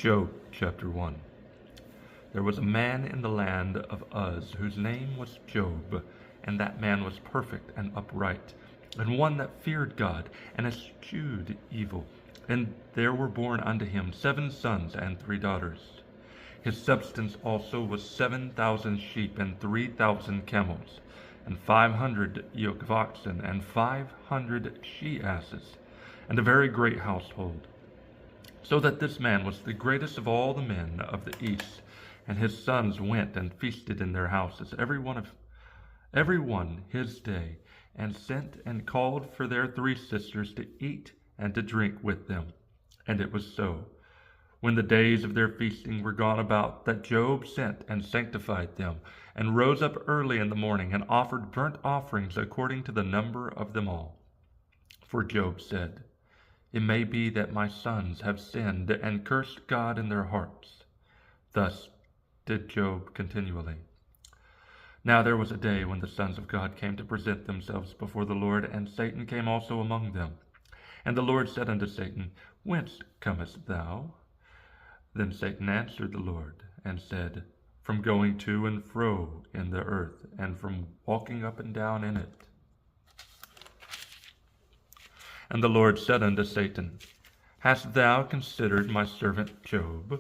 Job chapter 1. There was a man in the land of Uz whose name was Job, and that man was perfect and upright, and one that feared God and eschewed evil. And there were born unto him 7 sons and 3 daughters. His substance also was 7,000 sheep and 3,000 camels, and 500 yoke of oxen, and 500 she-asses, and a very great household. So that this man was the greatest of all the men of the east, and his sons went and feasted in their houses, every one his day, and sent and called for their 3 sisters to eat and to drink with them. And it was so, when the days of their feasting were gone about, that Job sent and sanctified them, and rose up early in the morning, and offered burnt offerings according to the number of them all. For Job said, It may be that my sons have sinned and cursed God in their hearts. Thus did Job continually. Now there was a day when the sons of God came to present themselves before the Lord, and Satan came also among them. And the Lord said unto Satan, Whence comest thou? Then Satan answered the Lord, and said, From going to and fro in the earth, and from walking up and down in it. And the Lord said unto Satan, Hast thou considered my servant Job,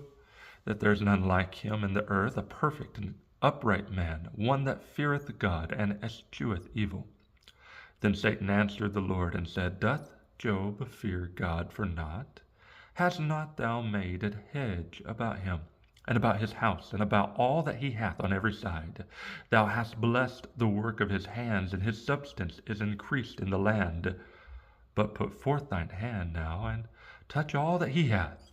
that there is none like him in the earth, a perfect and upright man, one that feareth God and escheweth evil? Then Satan answered the Lord, and said, Doth Job fear God for naught? Hast not thou made a hedge about him, and about his house, and about all that he hath on every side? Thou hast blessed the work of his hands, and his substance is increased in the land. But put forth thine hand now, and touch all that he hath,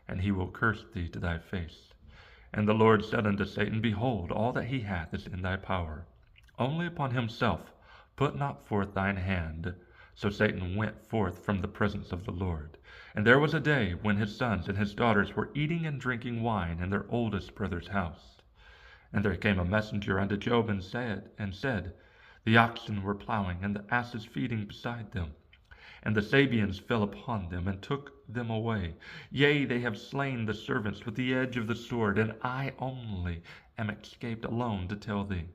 and he will curse thee to thy face. And the Lord said unto Satan, Behold, all that he hath is in thy power. Only upon himself put not forth thine hand. So Satan went forth from the presence of the Lord. And there was a day when his sons and his daughters were eating and drinking wine in their oldest brother's house. And there came a messenger unto Job, and said, The oxen were plowing, and the asses feeding beside them. And the Sabeans fell upon them, and took them away. Yea, they have slain the servants with the edge of the sword, and I only am escaped alone to tell thee.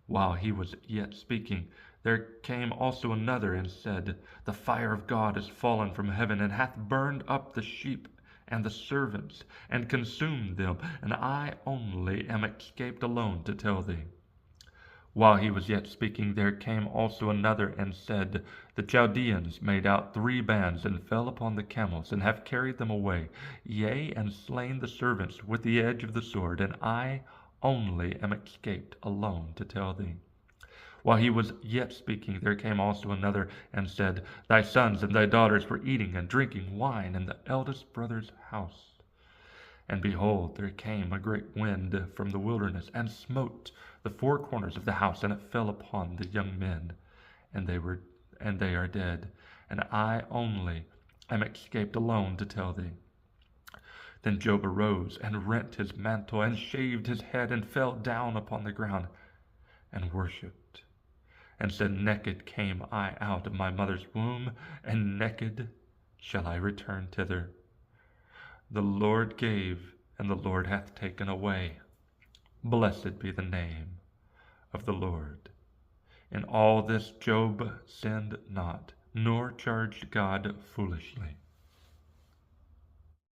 While he was yet speaking, there came also another, and said, The fire of God is fallen from heaven, and hath burned up the sheep and the servants, and consumed them, and I only am escaped alone to tell thee. While he was yet speaking, there came also another, and said, The Chaldeans made out 3 bands, and fell upon the camels, and have carried them away, yea, and slain the servants with the edge of the sword, and I only am escaped alone to tell thee. While he was yet speaking, there came also another, and said, Thy sons and thy daughters were eating and drinking wine in the eldest brother's house. And behold, there came a great wind from the wilderness, and smote the 4 corners of the house, and it fell upon the young men, and they are dead, and I only am escaped alone to tell thee. Then Job arose, and rent his mantle, and shaved his head, and fell down upon the ground, and worshipped, and said, Naked came I out of my mother's womb, and naked shall I return thither. The Lord gave, and the Lord hath taken away. Blessed be the name of the Lord. In all this Job sinned not, nor charged God foolishly.